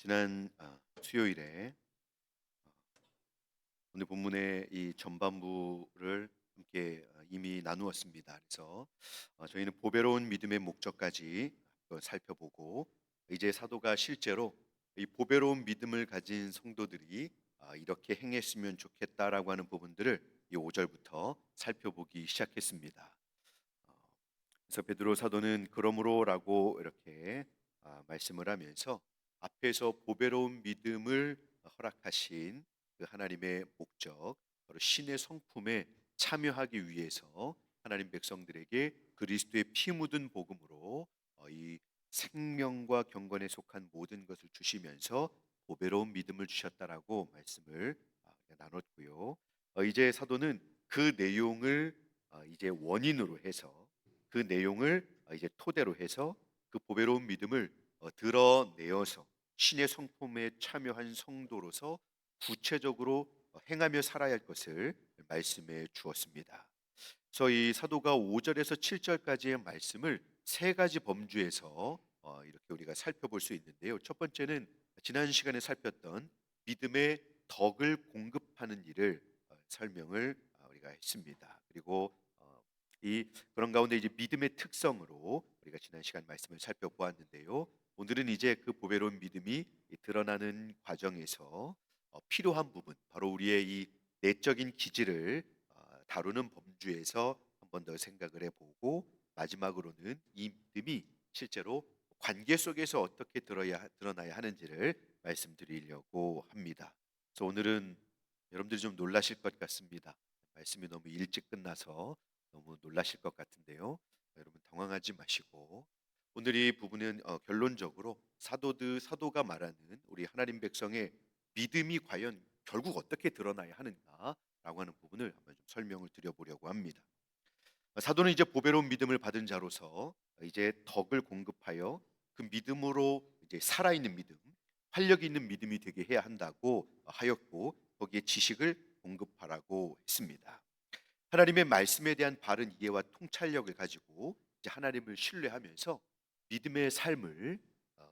지난 수요일에 오늘 본문의 이 전반부를 함께 이미 나누었습니다. 그래서 저희는 보배로운 믿음의 목적까지 한번 살펴보고, 이제 사도가 실제로 이 보배로운 믿음을 가진 성도들이 이렇게 행했으면 좋겠다라고 하는 부분들을 이 5절부터 살펴보기 시작했습니다. 어, 그래서 베드로 사도는 그러므로라고 이렇게 말씀을 하면서 앞에서 보배로운 믿음을 허락하신 그 하나님의 목적, 바로 신의 성품에 참여하기 위해서 하나님 백성들에게 그리스도의 피 묻은 복음으로 이 생명과 경건에 속한 모든 것을 주시면서 보배로운 믿음을 주셨다라고 말씀을 나눴고요. 이제 사도는 그 내용을 이제 원인으로 해서, 그 내용을 이제 토대로 해서 그 보배로운 믿음을 드러내어서 신의 성품에 참여한 성도로서 구체적으로 행하며 살아야 할 것을 말씀해 주었습니다. 그래서 이 사도가 5절에서 7절까지의 말씀을 세 가지 범주에서 이렇게 우리가 살펴볼 수 있는데요. 첫 번째는 지난 시간에 살폈던 믿음의 덕을 공급하는 일을 설명을 우리가 했습니다. 그리고 이 그런 가운데 이제 믿음의 특성으로 우리가 지난 시간 말씀을 살펴보았는데요. 오늘은 이제 그 보배로운 믿음이 드러나는 과정에서 필요한 부분, 바로 우리의 이 내적인 기질을 다루는 범주에서 한 번 더 생각을 해보고, 마지막으로는 이 믿음이 실제로 관계 속에서 어떻게 드러나야 하는지를 말씀드리려고 합니다. 그래서 오늘은 여러분들이 좀 놀라실 것 같습니다. 말씀이 너무 일찍 끝나서 너무 놀라실 것 같은데요. 여러분 당황하지 마시고, 오늘 이 부분은 결론적으로 사도가 말하는 우리 하나님 백성의 믿음이 과연 결국 어떻게 드러나야 하는가라고 하는 부분을 한번 좀 설명을 드려보려고 합니다. 사도는 이제 보배로운 믿음을 받은 자로서 이제 덕을 공급하여 그 믿음으로 이제 살아있는 믿음, 활력 있는 믿음이 되게 해야 한다고 하였고, 거기에 지식을 공급하라고 했습니다. 하나님의 말씀에 대한 바른 이해와 통찰력을 가지고 이제 하나님을 신뢰하면서 믿음의 삶을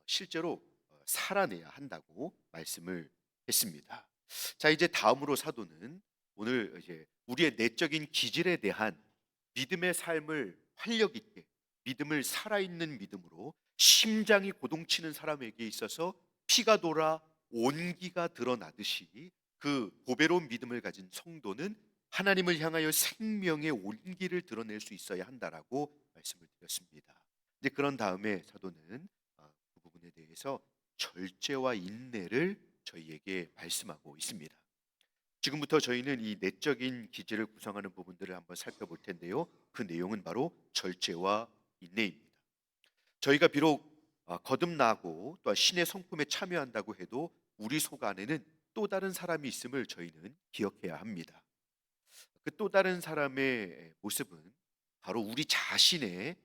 실제로 살아내야 한다고 말씀을 했습니다. 자, 이제 다음으로 사도는 오늘 이제 우리의 내적인 기질에 대한 믿음의 삶을 활력 있게, 믿음을 살아있는 믿음으로 심장이 고동치는 사람에게 있어서 피가 돌아 온기가 드러나듯이, 그 보배로운 믿음을 가진 성도는 하나님을 향하여 생명의 온기를 드러낼 수 있어야 한다라고 말씀을 드렸습니다. 이제 그런 다음에 사도는 그 부분에 대해서 절제와 인내를 저희에게 말씀하고 있습니다. 지금부터 저희는 이 내적인 기질을 구성하는 부분들을 한번 살펴볼 텐데요. 그 내용은 바로 절제와 인내입니다. 저희가 비록 거듭나고 또 신의 성품에 참여한다고 해도 우리 속 안에는 또 다른 사람이 있음을 저희는 기억해야 합니다. 그 또 다른 사람의 모습은 바로 우리 자신의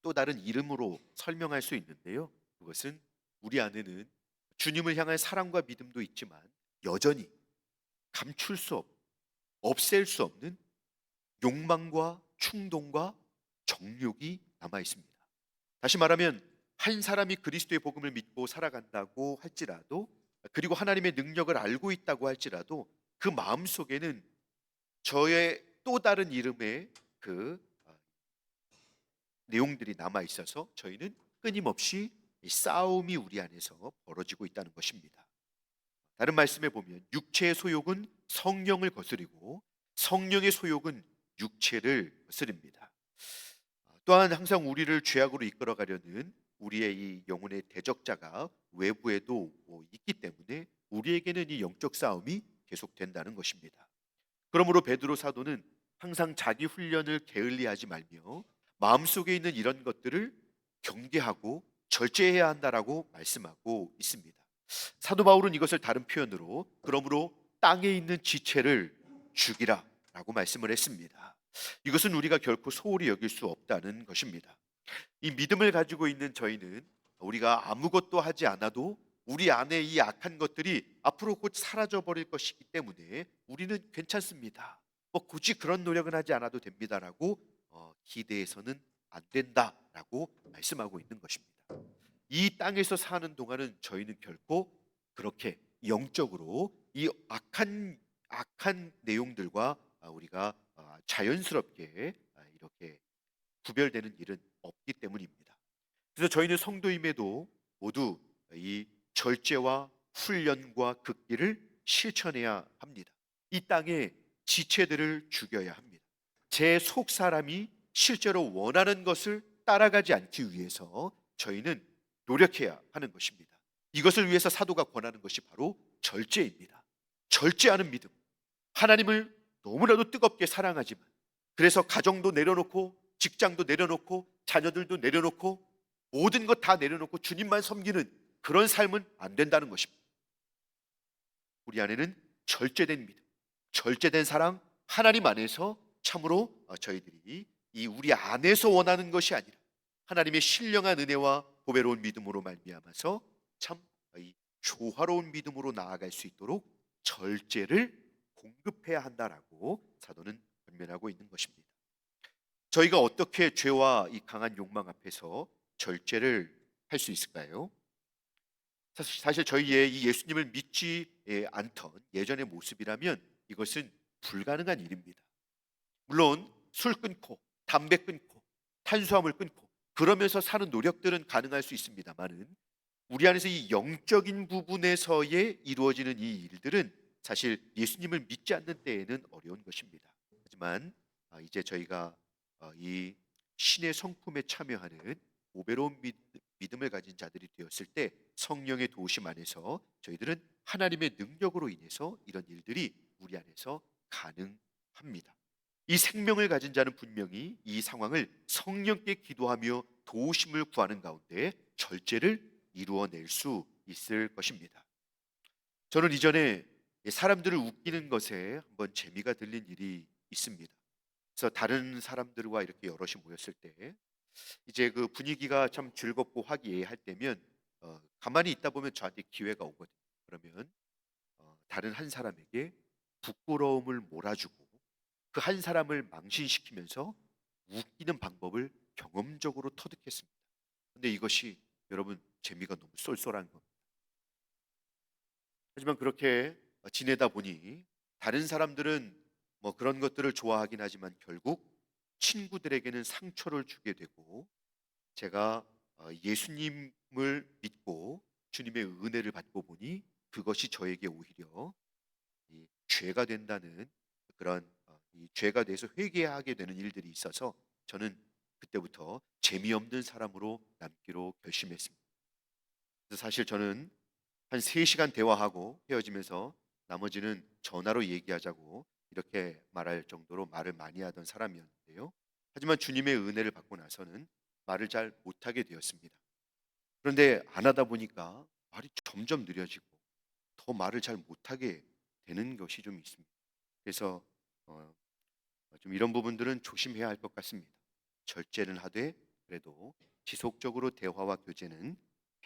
또 다른 이름으로 설명할 수 있는데요. 그것은 우리 안에는 주님을 향한 사랑과 믿음도 있지만 여전히 감출 수 없앨 수 없는 욕망과 충동과 정욕이 남아 있습니다. 다시 말하면 한 사람이 그리스도의 복음을 믿고 살아간다고 할지라도, 그리고 하나님의 능력을 알고 있다고 할지라도 그 마음 속에는 저의 또 다른 이름의 그 내용들이 남아 있어서 저희는 끊임없이 이 싸움이 우리 안에서 벌어지고 있다는 것입니다. 다른 말씀에 보면 육체의 소욕은 성령을 거스리고 성령의 소욕은 육체를 거스립니다. 또한 항상 우리를 죄악으로 이끌어가려는 우리의 이 영혼의 대적자가 외부에도 있기 때문에 우리에게는 이 영적 싸움이 계속된다는 것입니다. 그러므로 베드로 사도는 항상 자기 훈련을 게을리하지 말며 마음속에 있는 이런 것들을 경계하고 절제해야 한다라고 말씀하고 있습니다. 사도 바울은 이것을 다른 표현으로 그러므로 땅에 있는 지체를 죽이라라고 말씀을 했습니다. 이것은 우리가 결코 소홀히 여길 수 없다는 것입니다. 이 믿음을 가지고 있는 저희는 우리가 아무것도 하지 않아도 우리 안에 이 악한 것들이 앞으로 곧 사라져 버릴 것이기 때문에 우리는 괜찮습니다. 뭐 굳이 그런 노력은 하지 않아도 됩니다라고 기대해서는 안 된다라고 말씀하고 있는 것입니다. 이 땅에서 사는 동안은 저희는 결코 그렇게 영적으로 이 악한 내용들과 우리가 자연스럽게 이렇게 구별되는 일은 없기 때문입니다. 그래서 저희는 성도임에도 모두 이 절제와 훈련과 극기를 실천해야 합니다. 이 땅에 지체들을 죽여야 합니다. 제 속 사람이 실제로 원하는 것을 따라가지 않기 위해서 저희는 노력해야 하는 것입니다. 이것을 위해서 사도가 권하는 것이 바로 절제입니다. 절제하는 믿음. 하나님을 너무나도 뜨겁게 사랑하지만, 그래서 가정도 내려놓고 직장도 내려놓고 자녀들도 내려놓고 모든 것 다 내려놓고 주님만 섬기는 그런 삶은 안 된다는 것입니다. 우리 안에는 절제된 믿음, 절제된 사랑, 하나님 안에서 참으로 저희들이 이 우리 안에서 원하는 것이 아니라 하나님의 신령한 은혜와 보배로운 믿음으로 말미암아서 참 이 조화로운 믿음으로 나아갈 수 있도록 절제를 공급해야 한다라고 사도는 권면하고 있는 것입니다. 저희가 어떻게 죄와 이 강한 욕망 앞에서 절제를 할 수 있을까요? 사실 저희의 이 예수님을 믿지 않던 예전의 모습이라면 이것은 불가능한 일입니다. 물론 술 끊고 담배 끊고 탄수화물 끊고 그러면서 사는 노력들은 가능할 수 있습니다만은, 우리 안에서 이 영적인 부분에서의 이루어지는 이 일들은 사실 예수님을 믿지 않는 때에는 어려운 것입니다. 하지만 이제 저희가 이 신의 성품에 참여하는 보배로운 믿음을 가진 자들이 되었을 때 성령의 도우심 안에서 저희들은 하나님의 능력으로 인해서 이런 일들이 우리 안에서 가능합니다. 이 생명을 가진 자는 분명히 이 상황을 성령께 기도하며 도우심을 구하는 가운데 절제를 이루어낼 수 있을 것입니다. 저는 이전에 사람들을 웃기는 것에 한번 재미가 들린 일이 있습니다. 그래서 다른 사람들과 이렇게 여럿이 모였을 때 이제 그 분위기가 참 즐겁고 화기애애할 때면 가만히 있다 보면 저한테 기회가 오거든요. 그러면 다른 한 사람에게 부끄러움을 몰아주고 그 한 사람을 망신시키면서 웃기는 방법을 경험적으로 터득했습니다. 근데 이것이 여러분 재미가 너무 쏠쏠한 겁니다. 하지만 그렇게 지내다 보니 다른 사람들은 뭐 그런 것들을 좋아하긴 하지만 결국 친구들에게는 상처를 주게 되고, 제가 예수님을 믿고 주님의 은혜를 받고 보니 그것이 저에게 오히려 이 죄가 된다는 그런 이 죄가 돼서 회개하게 되는 일들이 있어서 저는 그때부터 재미없는 사람으로 남기로 결심했습니다. 그래서 사실 저는 한 3시간 대화하고 헤어지면서 나머지는 전화로 얘기하자고 이렇게 말할 정도로 말을 많이 하던 사람이었는데요. 하지만 주님의 은혜를 받고 나서는 말을 잘 못하게 되었습니다. 그런데 안 하다 보니까 말이 점점 느려지고 더 말을 잘 못하게 되는 것이 좀 있습니다. 그래서 어, 좀 이런 부분들은 조심해야 할 것 같습니다. 절제는 하되 그래도 지속적으로 대화와 교제는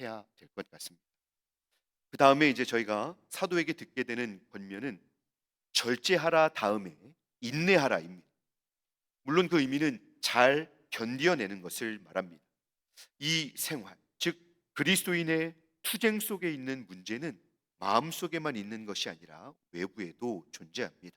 해야 될 것 같습니다. 그 다음에 이제 저희가 사도에게 듣게 되는 권면은 절제하라 다음에 인내하라입니다. 물론 그 의미는 잘 견디어내는 것을 말합니다. 이 생활, 즉 그리스도인의 투쟁 속에 있는 문제는 마음 속에만 있는 것이 아니라 외부에도 존재합니다.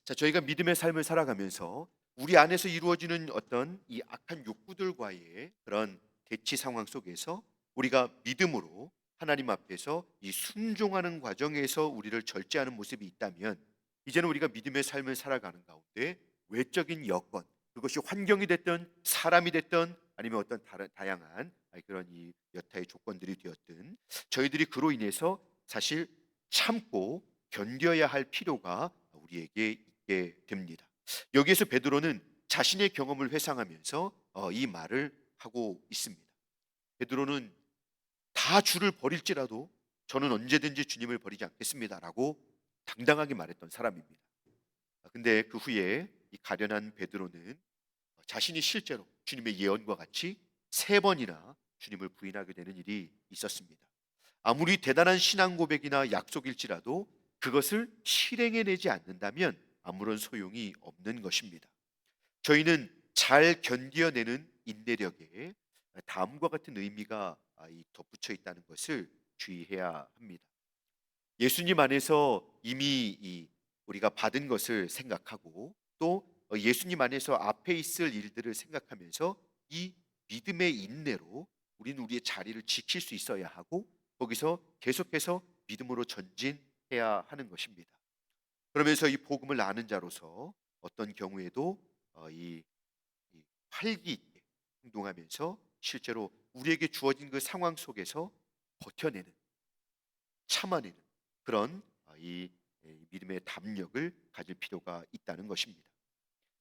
자, 저희가 믿음의 삶을 살아가면서 우리 안에서 이루어지는 어떤 이 악한 욕구들과의 그런 대치 상황 속에서 우리가 믿음으로 하나님 앞에서 이 순종하는 과정에서 우리를 절제하는 모습이 있다면, 이제는 우리가 믿음의 삶을 살아가는 가운데 외적인 여건, 그것이 환경이 됐든 사람이 됐든 아니면 어떤 다른 다양한 그런 이 여타의 조건들이 되었든 저희들이 그로 인해서 사실 참고 견뎌야 할 필요가 우리에게 있게 됩니다. 여기에서 베드로는 자신의 경험을 회상하면서 이 말을 하고 있습니다. 베드로는 다 주를 버릴지라도 저는 언제든지 주님을 버리지 않겠습니다라고 당당하게 말했던 사람입니다. 근데 그 후에 이 가련한 베드로는 자신이 실제로 주님의 예언과 같이 3번이나 주님을 부인하게 되는 일이 있었습니다. 아무리 대단한 신앙 고백이나 약속일지라도 그것을 실행해내지 않는다면 아무런 소용이 없는 것입니다. 저희는 잘 견뎌내는 인내력에 다음과 같은 의미가 덧붙여 있다는 것을 주의해야 합니다. 예수님 안에서 이미 우리가 받은 것을 생각하고 또 예수님 안에서 앞에 있을 일들을 생각하면서 이 믿음의 인내로 우리는 우리의 자리를 지킬 수 있어야 하고 거기서 계속해서 믿음으로 전진해야 하는 것입니다. 그러면서 이 복음을 아는 자로서 어떤 경우에도 이 활기 있게 행동하면서 실제로 우리에게 주어진 그 상황 속에서 버텨내는, 참아내는 그런 믿음의 담력을 가질 필요가 있다는 것입니다.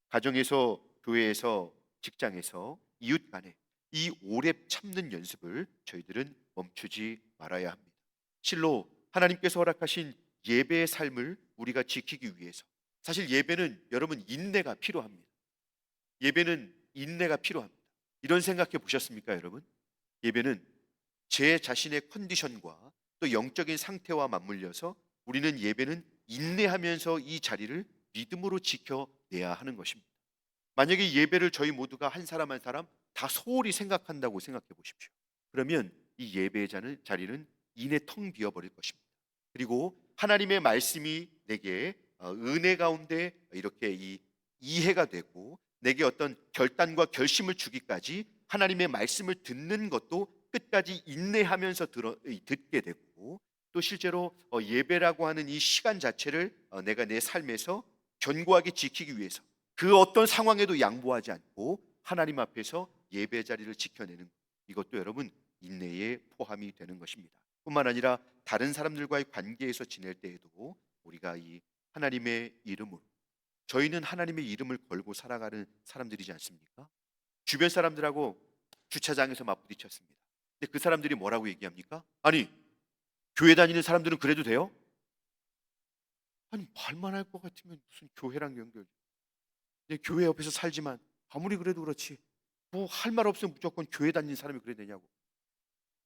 가정에서, 교회에서, 직장에서, 이웃 간에 이 오래 참는 연습을 저희들은 멈추지 말아야 합니다. 실로 하나님께서 허락하신 예배의 삶을 우리가 지키기 위해서, 사실 예배는 여러분 인내가 필요합니다. 예배는 인내가 필요합니다. 이런 생각해 보셨습니까, 여러분? 예배는 제 자신의 컨디션과 또 영적인 상태와 맞물려서 우리는 예배는 인내하면서 이 자리를 믿음으로 지켜내야 하는 것입니다. 만약에 예배를 저희 모두가 한 사람 한 사람 다 소홀히 생각한다고 생각해 보십시오. 그러면 이 예배의 자리는 이내 텅 비어버릴 것입니다. 그리고 하나님의 말씀이 내게 은혜 가운데 이렇게 이해가 되고 내게 어떤 결단과 결심을 주기까지 하나님의 말씀을 듣는 것도 끝까지 인내하면서 듣게 되고 또 실제로 예배라고 하는 이 시간 자체를 내가 내 삶에서 견고하게 지키기 위해서 그 어떤 상황에도 양보하지 않고 하나님 앞에서 예배 자리를 지켜내는 것, 이것도 여러분 인내에 포함이 되는 것입니다. 뿐만 아니라 다른 사람들과의 관계에서 지낼 때에도 우리가 이 하나님의 이름으로, 저희는 하나님의 이름을 걸고 살아가는 사람들이지 않습니까? 주변 사람들하고 주차장에서 맞부딪혔습니다. 근데 그 사람들이 뭐라고 얘기합니까? 아니, 교회 다니는 사람들은 그래도 돼요? 아니, 말만 할 것 같으면 무슨 교회랑 연결? 교회 옆에서 살지만 아무리 그래도 그렇지 뭐 할 말 없으면 무조건 교회 다니는 사람이 그래야 되냐고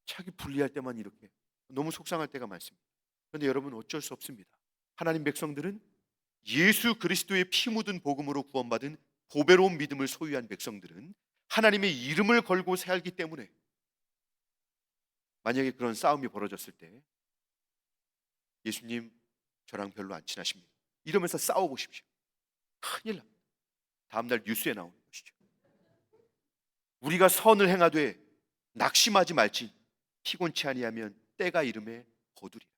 자기 불리할 때만 이렇게 너무 속상할 때가 많습니다. 그런데 여러분 어쩔 수 없습니다. 하나님 백성들은 예수 그리스도의 피 묻은 복음으로 구원받은 보배로운 믿음을 소유한 백성들은 하나님의 이름을 걸고 살기 때문에 만약에 그런 싸움이 벌어졌을 때 예수님 저랑 별로 안 친하십니다 이러면서 싸워보십시오. 큰일 납니다. 다음날 뉴스에 나오는 것이죠. 우리가 선을 행하되 낙심하지 말지 피곤치 아니하면 때가 이름에 거두리라.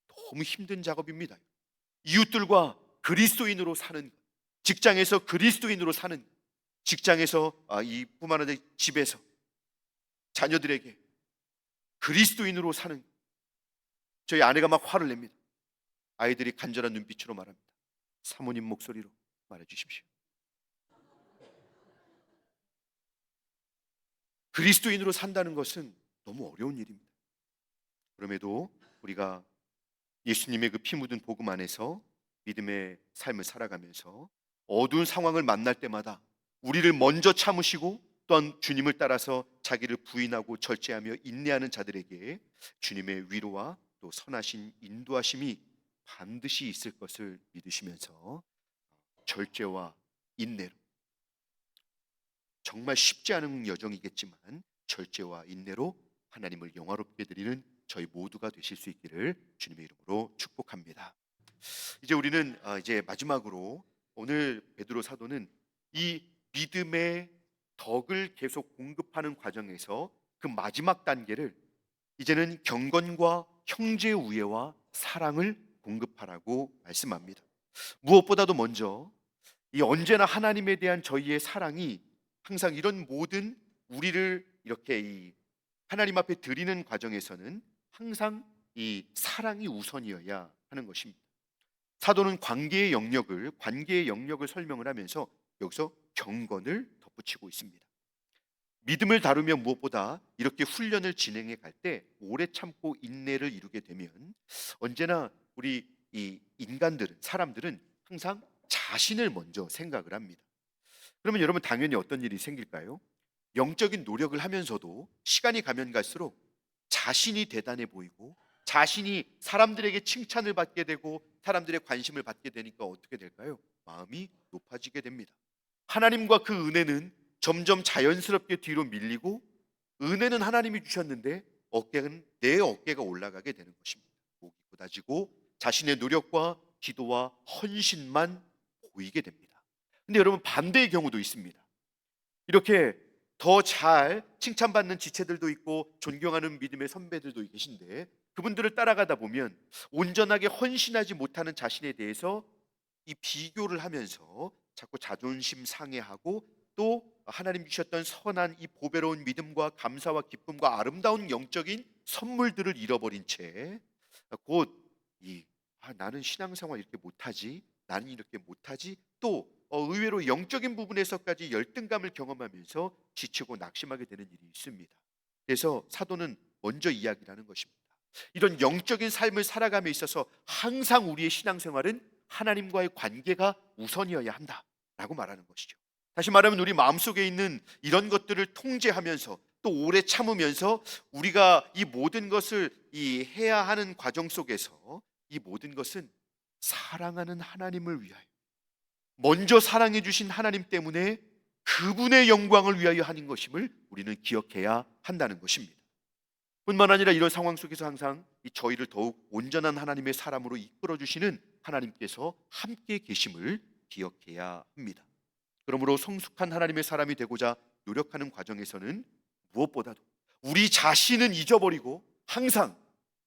너무 힘든 작업입니다. 이웃들과 그리스도인으로 사는 것, 직장에서 그리스도인으로 사는 것, 직장에서 이뿐만 아니라 집에서 자녀들에게 그리스도인으로 사는 것. 저희 아내가 막 화를 냅니다. 아이들이 간절한 눈빛으로 말합니다. 사모님 목소리로 말해주십시오. 그리스도인으로 산다는 것은 너무 어려운 일입니다. 그럼에도 우리가 예수님의 그 피 묻은 복음 안에서 믿음의 삶을 살아가면서 어두운 상황을 만날 때마다 우리를 먼저 참으시고 또한 주님을 따라서 자기를 부인하고 절제하며 인내하는 자들에게 주님의 위로와 또 선하신 인도하심이 반드시 있을 것을 믿으시면서 절제와 인내로, 정말 쉽지 않은 여정이겠지만 절제와 인내로 하나님을 영화롭게 드리는 저희 모두가 되실 수 있기를 주님의 이름으로 축복합니다. 이제 우리는 이제 마지막으로 오늘 베드로 사도는 이 믿음의 덕을 계속 공급하는 과정에서 그 마지막 단계를 이제는 경건과 형제 우애와 사랑을 공급하라고 말씀합니다. 무엇보다도 먼저 이 언제나 하나님에 대한 저희의 사랑이 항상 이런 모든 우리를 이렇게 이 하나님 앞에 드리는 과정에서는 항상 이 사랑이 우선이어야 하는 것입니다. 사도는 관계의 영역을 설명을 하면서 여기서 경건을 덧붙이고 있습니다. 믿음을 다루며 무엇보다 이렇게 훈련을 진행해 갈 때 오래 참고 인내를 이루게 되면 언제나 우리 이 사람들은 항상 자신을 먼저 생각을 합니다. 그러면 여러분 당연히 어떤 일이 생길까요? 영적인 노력을 하면서도 시간이 가면 갈수록 자신이 대단해 보이고 자신이 사람들에게 칭찬을 받게 되고 사람들의 관심을 받게 되니까 어떻게 될까요? 마음이 높아지게 됩니다. 하나님과 그 은혜는 점점 자연스럽게 뒤로 밀리고 은혜는 하나님이 주셨는데 어깨는 내 어깨가 올라가게 되는 것입니다. 목이 낮아지고 자신의 노력과 기도와 헌신만 보이게 됩니다. 근데 여러분, 반대의 경우도 있습니다. 이렇게 더 잘 칭찬받는 지체들도 있고 존경하는 믿음의 선배들도 계신데, 그분들을 따라가다 보면 온전하게 헌신하지 못하는 자신에 대해서 이 비교를 하면서 자꾸 자존심 상해하고, 또 하나님 주셨던 선한 이 보배로운 믿음과 감사와 기쁨과 아름다운 영적인 선물들을 잃어버린 채 곧 이 나는 신앙생활 이렇게 못하지, 나는 이렇게 못하지, 또 의외로 영적인 부분에서까지 열등감을 경험하면서 지치고 낙심하게 되는 일이 있습니다. 그래서 사도는 먼저 이야기를 하는 것입니다. 이런 영적인 삶을 살아감에 있어서 항상 우리의 신앙생활은 하나님과의 관계가 우선이어야 한다라고 말하는 것이죠. 다시 말하면 우리 마음속에 있는 이런 것들을 통제하면서 또 오래 참으면서 우리가 이 모든 것을 이 해야 하는 과정 속에서 이 모든 것은 사랑하는 하나님을 위하여, 먼저 사랑해 주신 하나님 때문에 그분의 영광을 위하여 하는 것임을 우리는 기억해야 한다는 것입니다. 뿐만 아니라 이런 상황 속에서 항상 이 저희를 더욱 온전한 하나님의 사람으로 이끌어 주시는 하나님께서 함께 계심을 기억해야 합니다. 그러므로 성숙한 하나님의 사람이 되고자 노력하는 과정에서는 무엇보다도 우리 자신은 잊어버리고 항상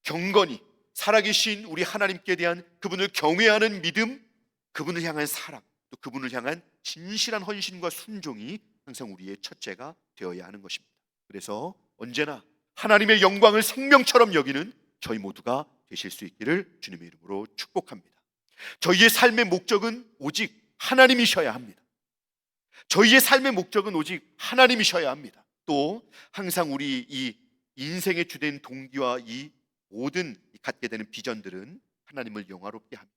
경건히 살아계신 우리 하나님께 대한 그분을 경외하는 믿음, 그분을 향한 사랑, 또 그분을 향한 진실한 헌신과 순종이 항상 우리의 첫째가 되어야 하는 것입니다. 그래서 언제나 하나님의 영광을 생명처럼 여기는 저희 모두가 되실 수 있기를 주님의 이름으로 축복합니다. 저희의 삶의 목적은 오직 하나님이셔야 합니다. 저희의 삶의 목적은 오직 하나님이셔야 합니다. 또 항상 우리 이 인생의 주된 동기와 이 모든 갖게 되는 비전들은 하나님을 영화롭게 하며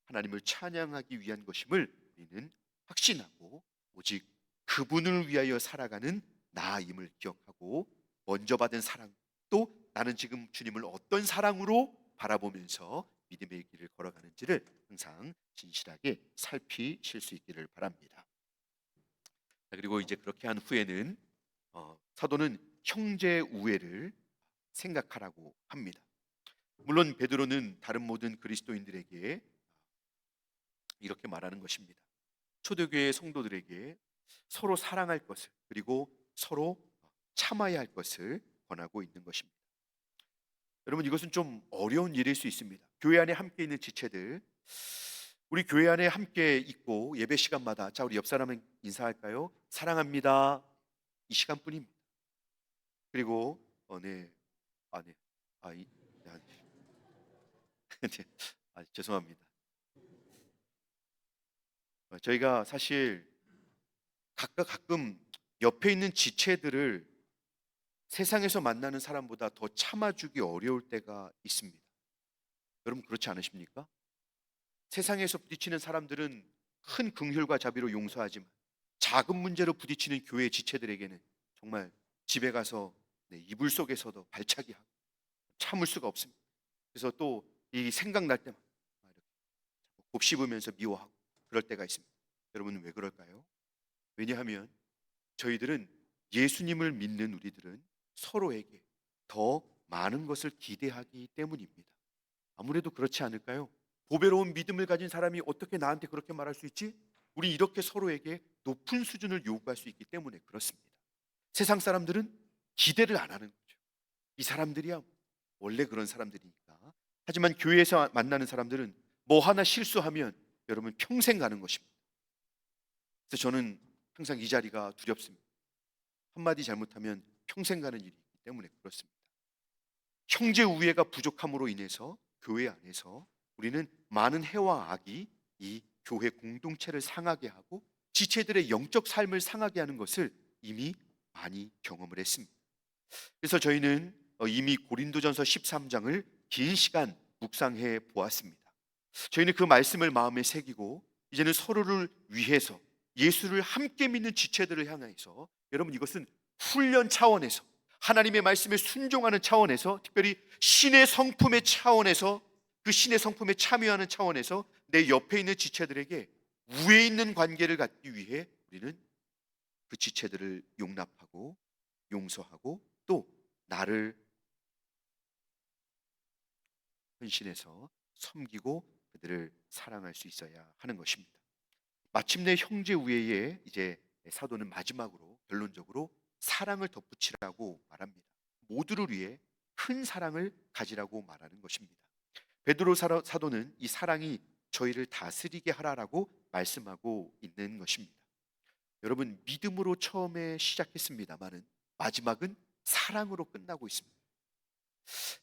하나님을 찬양하기 위한 것임을 우리는 확신하고 오직 그분을 위하여 살아가는 나임을 기억하고 먼저 받은 사랑, 또 나는 지금 주님을 어떤 사랑으로 바라보면서 믿음의 길을 걸어가는지를 항상 진실하게 살피실 수 있기를 바랍니다. 그리고 이제 그렇게 한 후에는 사도는 형제 우애를 생각하라고 합니다. 물론 베드로는 다른 모든 그리스도인들에게 이렇게 말하는 것입니다. 초대교회 성도들에게 서로 사랑할 것을, 그리고 서로 참아야 할 것을 권하고 있는 것입니다. 여러분, 이것은 좀 어려운 일일 수 있습니다. 교회 안에 함께 있는 지체들, 우리 교회 안에 함께 있고 예배 시간마다 자, 우리 옆 사람은 인사할까요? 사랑합니다. 이 시간뿐입니다. 그리고 네, 네, 네, 네, 죄송합니다. 저희가 사실 가끔 옆에 있는 지체들을 세상에서 만나는 사람보다 더 참아주기 어려울 때가 있습니다. 여러분, 그렇지 않으십니까? 세상에서 부딪히는 사람들은 큰 긍휼과 자비로 용서하지만 작은 문제로 부딪히는 교회 지체들에게는 정말 집에 가서 이불 속에서도 발차기 하고 참을 수가 없습니다. 그래서 또 이 생각날 때마다 곱씹으면서 미워하고 그럴 때가 있습니다. 여러분, 왜 그럴까요? 왜냐하면 저희들은, 예수님을 믿는 우리들은 서로에게 더 많은 것을 기대하기 때문입니다. 아무래도 그렇지 않을까요? 보배로운 믿음을 가진 사람이 어떻게 나한테 그렇게 말할 수 있지? 우리 이렇게 서로에게 높은 수준을 요구할 수 있기 때문에 그렇습니다. 세상 사람들은 기대를 안 하는 거죠. 이 사람들이야 원래 그런 사람들이니까. 하지만 교회에서 만나는 사람들은 뭐 하나 실수하면 여러분 평생 가는 것입니다. 그래서 저는 항상 이 자리가 두렵습니다. 한마디 잘못하면 평생 가는 일이기 때문에 그렇습니다. 형제 우애가 부족함으로 인해서 교회 안에서 우리는 많은 해와 악이 이 교회 공동체를 상하게 하고 지체들의 영적 삶을 상하게 하는 것을 이미 많이 경험을 했습니다. 그래서 저희는 이미 고린도전서 13장을 긴 시간 묵상해 보았습니다. 저희는 그 말씀을 마음에 새기고 이제는 서로를 위해서 예수를 함께 믿는 지체들을 향해서, 여러분, 이것은 훈련 차원에서 하나님의 말씀에 순종하는 차원에서, 특별히 신의 성품의 차원에서, 그 신의 성품에 참여하는 차원에서 내 옆에 있는 지체들에게 우애 있는 관계를 갖기 위해 우리는 그 지체들을 용납하고 용서하고 또 나를 헌신해서 섬기고 그들을 사랑할 수 있어야 하는 것입니다. 마침내 형제 우애에 이제 사도는 마지막으로 결론적으로 사랑을 덧붙이라고 말합니다. 모두를 위해 큰 사랑을 가지라고 말하는 것입니다. 베드로 사도는 이 사랑이 저희를 다스리게 하라라고 말씀하고 있는 것입니다. 여러분, 믿음으로 처음에 시작했습니다마는 마지막은 사랑으로 끝나고 있습니다.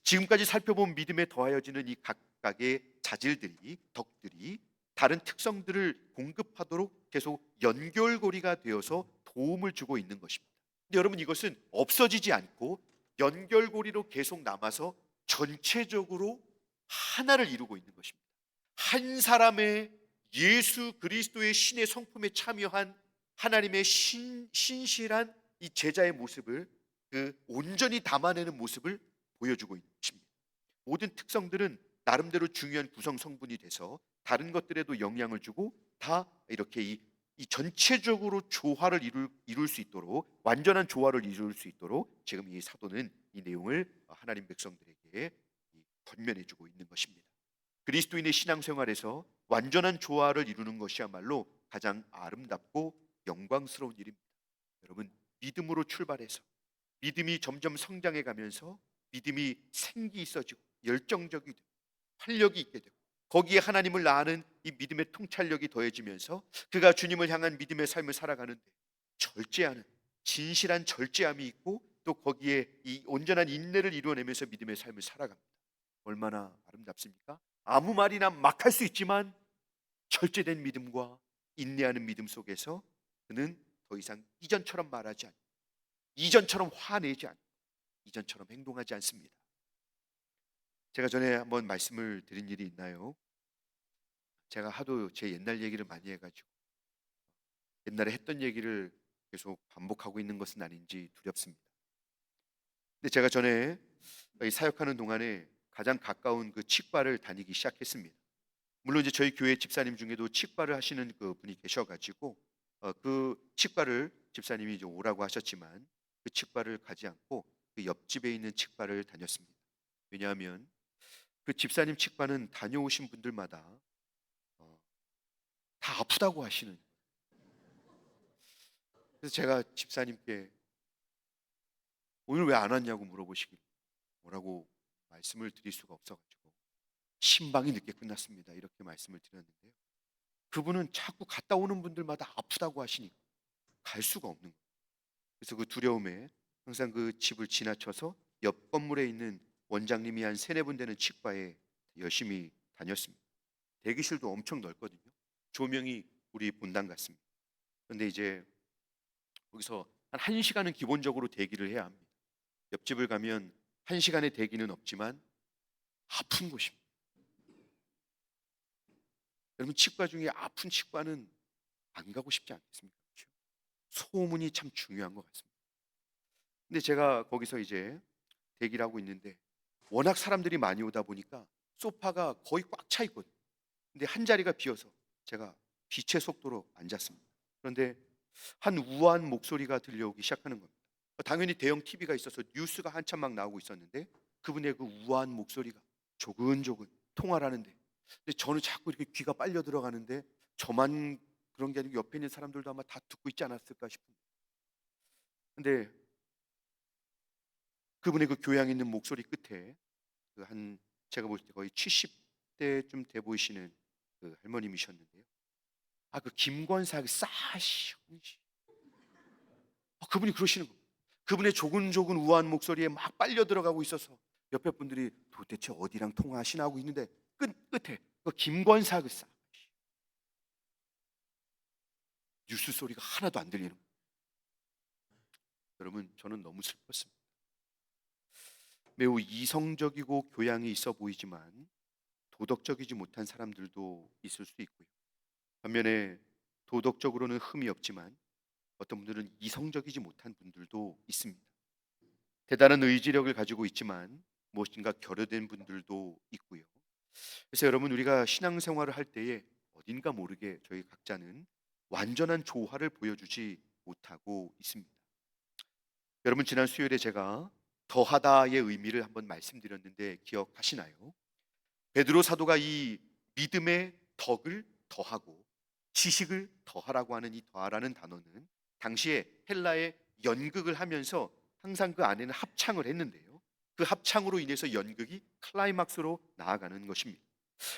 지금까지 살펴본 믿음에 더하여지는 이 각각의 자질들이, 덕들이 다른 특성들을 공급하도록 계속 연결고리가 되어서 도움을 주고 있는 것입니다. 근데 여러분, 이것은 없어지지 않고 연결고리로 계속 남아서 전체적으로 하나를 이루고 있는 것입니다. 한 사람의 예수 그리스도의 신의 성품에 참여한 하나님의 신실한 이 제자의 모습을, 그 온전히 담아내는 모습을 보여주고 있는 것입니다. 모든 특성들은 나름대로 중요한 구성 성분이 돼서 다른 것들에도 영향을 주고 다 이렇게 이 전체적으로 조화를 이룰 수 있도록, 완전한 조화를 이룰 수 있도록 지금 이 사도는 이 내용을 하나님 백성들에게 권면해주고 있는 것입니다. 그리스도인의 신앙생활에서 완전한 조화를 이루는 것이야말로 가장 아름답고 영광스러운 일입니다. 여러분, 믿음으로 출발해서 믿음이 점점 성장해 가면서 믿음이 생기 있어지고 열정적이 되고 활력이 있게 되고 거기에 하나님을 아는 이 믿음의 통찰력이 더해지면서 그가 주님을 향한 믿음의 삶을 살아가는데 절제하는 진실한 절제함이 있고 또 거기에 이 온전한 인내를 이루어내면서 믿음의 삶을 살아갑니다. 얼마나 아름답습니까? 아무 말이나 막 할 수 있지만 절제된 믿음과 인내하는 믿음 속에서 그는 더 이상 이전처럼 말하지 않고 이전처럼 화내지 않고 이전처럼 행동하지 않습니다. 제가 전에 한번 말씀을 드린 일이 있나요? 제가 하도 제 옛날 얘기를 많이 해가지고 옛날에 했던 얘기를 계속 반복하고 있는 것은 아닌지 두렵습니다. 근데 제가 전에 이 사역하는 동안에 가장 가까운 그 치과를 다니기 시작했습니다. 물론 이제 저희 교회 집사님 중에도 치과를 하시는 그 분이 계셔가지고 그 치과를 집사님이 이제 오라고 하셨지만 그 치과를 가지 않고 그 옆집에 있는 치과를 다녔습니다. 왜냐하면 그 집사님 치과는 다녀오신 분들마다 어, 다 아프다고 하시는. 그래서 제가 집사님께 오늘 왜 안 왔냐고 물어보시길 뭐라고 말씀을 드릴 수가 없어가지고 신방이 늦게 끝났습니다. 이렇게 말씀을 드렸는데요. 그분은 자꾸 갔다 오는 분들마다 아프다고 하시니까 갈 수가 없는 거예요. 그래서 그 두려움에 항상 그 집을 지나쳐서 옆 건물에 있는 원장님이 한 세네 분 되는 치과에 열심히 다녔습니다. 대기실도 엄청 넓거든요. 조명이 우리 본당 같습니다. 그런데 이제 거기서 한 1시간은 기본적으로 대기를 해야 합니다. 옆집을 가면 1시간의 대기는 없지만 아픈 곳입니다. 여러분, 치과 중에 아픈 치과는 안 가고 싶지 않겠습니까? 그렇죠? 소문이 참 중요한 것 같습니다. 근데 제가 거기서 이제 대기를 하고 있는데 워낙 사람들이 많이 오다 보니까 소파가 거의 꽉 차 있거든요. 근데 한 자리가 비어서 제가 빛의 속도로 앉았습니다. 그런데 한 우아한 목소리가 들려오기 시작하는 겁니다. 당연히 대형 TV가 있어서 뉴스가 한참 막 나오고 있었는데 그분의 그 우아한 목소리가 조근조근 통화를 하는데 근데 저는 자꾸 이렇게 귀가 빨려 들어가는데 저만 그런 게 아니고 옆에 있는 사람들도 아마 다 듣고 있지 않았을까 싶은데 근데 그분의 그 교양 있는 목소리 끝에 그 한 제가 볼 때 거의 70대쯤 돼 보이시는 그 할머님이셨는데요. 아, 그 김권사 그 싸시 그분이 그러시는 겁니다. 그분의 조근조근 우아한 목소리에 막 빨려 들어가고 있어서 옆에 분들이 도대체 어디랑 통화하시나 하고 있는데 끝에 그 김권사 그 싸 뉴스 소리가 하나도 안 들리는 거예요. 여러분, 저는 너무 슬펐습니다. 매우 이성적이고 교양이 있어 보이지만 도덕적이지 못한 사람들도 있을 수 있고요. 반면에 도덕적으로는 흠이 없지만 어떤 분들은 이성적이지 못한 분들도 있습니다. 대단한 의지력을 가지고 있지만 무엇인가 결여된 분들도 있고요. 그래서 여러분, 우리가 신앙생활을 할 때에 어딘가 모르게 저희 각자는 완전한 조화를 보여주지 못하고 있습니다. 여러분, 지난 수요일에 제가 더하다의 의미를 한번 말씀드렸는데 기억하시나요? 베드로 사도가 이 믿음의 덕을 더하고 지식을 더하라고 하는 이 더하라는 단어는 당시에 헬라의 연극을 하면서 항상 그 안에는 합창을 했는데요. 그 합창으로 인해서 연극이 클라이막스로 나아가는 것입니다.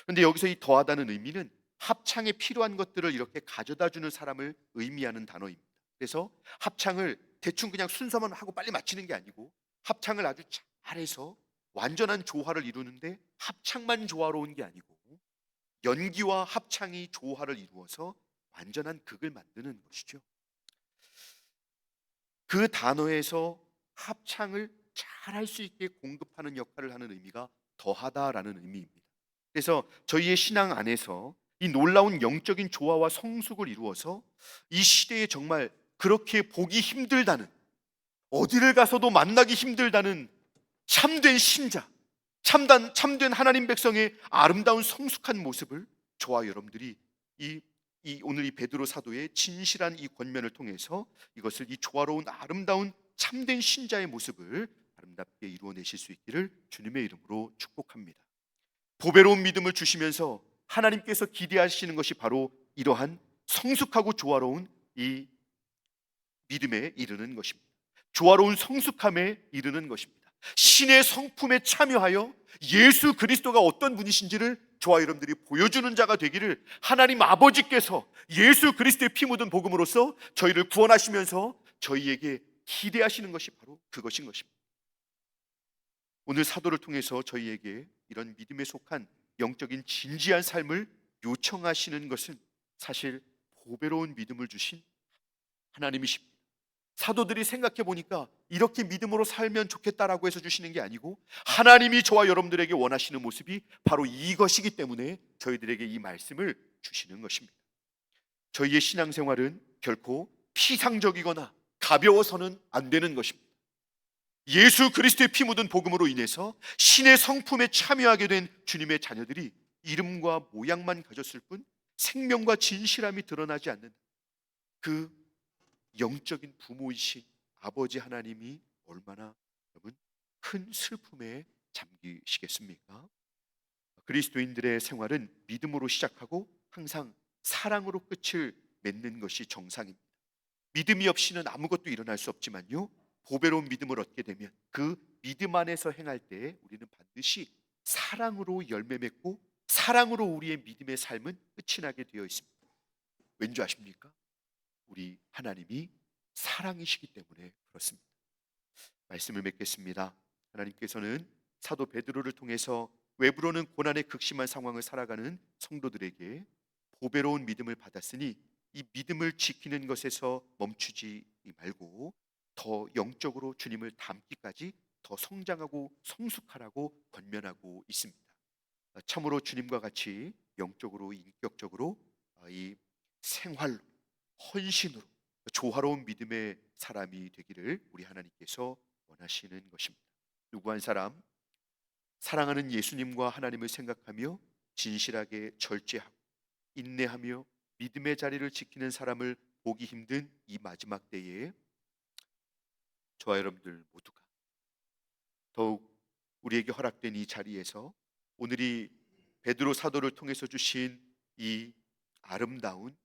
그런데 여기서 이 더하다는 의미는 합창에 필요한 것들을 이렇게 가져다 주는 사람을 의미하는 단어입니다. 그래서 합창을 대충 그냥 순서만 하고 빨리 마치는 게 아니고 합창을 아주 잘해서 완전한 조화를 이루는데 합창만 조화로운 게 아니고 연기와 합창이 조화를 이루어서 완전한 극을 만드는 것이죠. 그 단어에서 합창을 잘할 수 있게 공급하는 역할을 하는 의미가 더하다라는 의미입니다. 그래서 저희의 신앙 안에서 이 놀라운 영적인 조화와 성숙을 이루어서 이 시대에 정말 그렇게 보기 힘들다는, 어디를 가서도 만나기 힘들다는 참된 신자, 참된 하나님 백성의 아름다운 성숙한 모습을 저와 여러분들이 오늘 이 베드로 사도의 진실한 이 권면을 통해서 이것을 이 조화로운 아름다운 참된 신자의 모습을 아름답게 이루어내실 수 있기를 주님의 이름으로 축복합니다. 보배로운 믿음을 주시면서 하나님께서 기대하시는 것이 바로 이러한 성숙하고 조화로운 이 믿음에 이르는 것입니다. 조화로운 성숙함에 이르는 것입니다. 신의 성품에 참여하여 예수 그리스도가 어떤 분이신지를 저와 여러분들이 보여주는 자가 되기를 하나님 아버지께서 예수 그리스도의 피 묻은 복음으로써 저희를 구원하시면서 저희에게 기대하시는 것이 바로 그것인 것입니다. 오늘 사도를 통해서 저희에게 이런 믿음에 속한 영적인 진지한 삶을 요청하시는 것은 사실 보배로운 믿음을 주신 하나님이십니다. 사도들이 생각해 보니까 이렇게 믿음으로 살면 좋겠다라고 해서 주시는 게 아니고 하나님이 저와 여러분들에게 원하시는 모습이 바로 이것이기 때문에 저희들에게 이 말씀을 주시는 것입니다. 저희의 신앙생활은 결코 피상적이거나 가벼워서는 안 되는 것입니다. 예수 그리스도의 피 묻은 복음으로 인해서 신의 성품에 참여하게 된 주님의 자녀들이 이름과 모양만 가졌을 뿐 생명과 진실함이 드러나지 않는 그 영적인 부모이신 아버지 하나님이 얼마나 여러분 큰 슬픔에 잠기시겠습니까? 그리스도인들의 생활은 믿음으로 시작하고 항상 사랑으로 끝을 맺는 것이 정상입니다. 믿음이 없이는 아무것도 일어날 수 없지만요, 보배로운 믿음을 얻게 되면 그 믿음 안에서 행할 때 우리는 반드시 사랑으로 열매 맺고 사랑으로 우리의 믿음의 삶은 끝이 나게 되어 있습니다. 왠지 아십니까? 우리 하나님이 사랑이시기 때문에 그렇습니다. 말씀을 맺겠습니다. 하나님께서는 사도 베드로를 통해서 외부로는 고난의 극심한 상황을 살아가는 성도들에게 보배로운 믿음을 받았으니 이 믿음을 지키는 것에서 멈추지 말고 더 영적으로 주님을 닮기까지 더 성장하고 성숙하라고 권면하고 있습니다. 참으로 주님과 같이 영적으로 인격적으로 이 생활로 헌신으로 조화로운 믿음의 사람이 되기를 우리 하나님께서 원하시는 것입니다. 누구 한 사람 사랑하는 예수님과 하나님을 생각하며 진실하게 절제하고 인내하며 믿음의 자리를 지키는 사람을 보기 힘든 이 마지막 때에 저와 여러분들 모두가 더욱 우리에게 허락된 이 자리에서 오늘이 베드로 사도를 통해서 주신 이 아름다운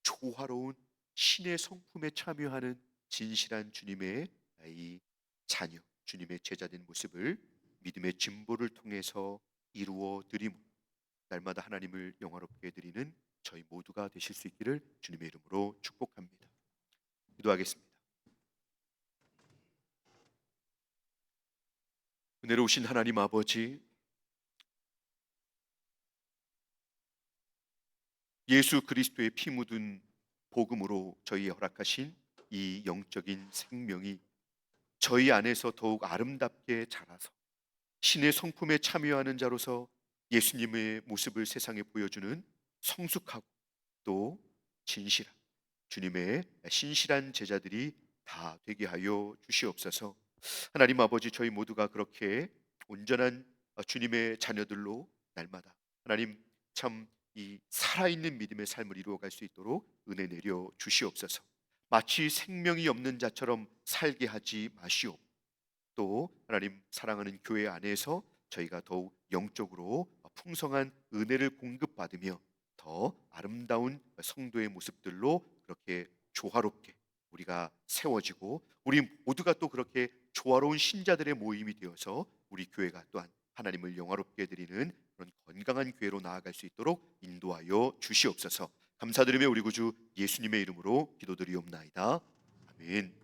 조화로운 신의 성품에 참여하는 진실한 주님의 이 자녀, 주님의 제자된 모습을 믿음의 진보를 통해서 이루어 드림, 날마다 하나님을 영화롭게 드리는 저희 모두가 되실 수 있기를 주님의 이름으로 축복합니다. 기도하겠습니다. 은혜로우신 하나님 아버지, 예수 그리스도의 피 묻은 복음으로 저희에 허락하신 이 영적인 생명이 저희 안에서 더욱 아름답게 자라서 신의 성품에 참여하는 자로서 예수님의 모습을 세상에 보여주는 성숙하고 또 진실한 주님의 신실한 제자들이 다 되게 하여 주시옵소서. 하나님 아버지, 저희 모두가 그렇게 온전한 주님의 자녀들로 날마다 하나님 참 이 살아있는 믿음의 삶을 이루어갈 수 있도록 은혜 내려 주시옵소서. 마치 생명이 없는 자처럼 살게 하지 마시옵. 또 하나님 사랑하는 교회 안에서 저희가 더욱 영적으로 풍성한 은혜를 공급받으며 더 아름다운 성도의 모습들로 그렇게 조화롭게 우리가 세워지고 우리 모두가 또 그렇게 조화로운 신자들의 모임이 되어서 우리 교회가 또한 하나님을 영화롭게 드리는 그런 건강한 교회로 나아갈 수 있도록 인도하여 주시옵소서. 감사드리며 우리 구주 예수님의 이름으로 기도드리옵나이다. 아멘.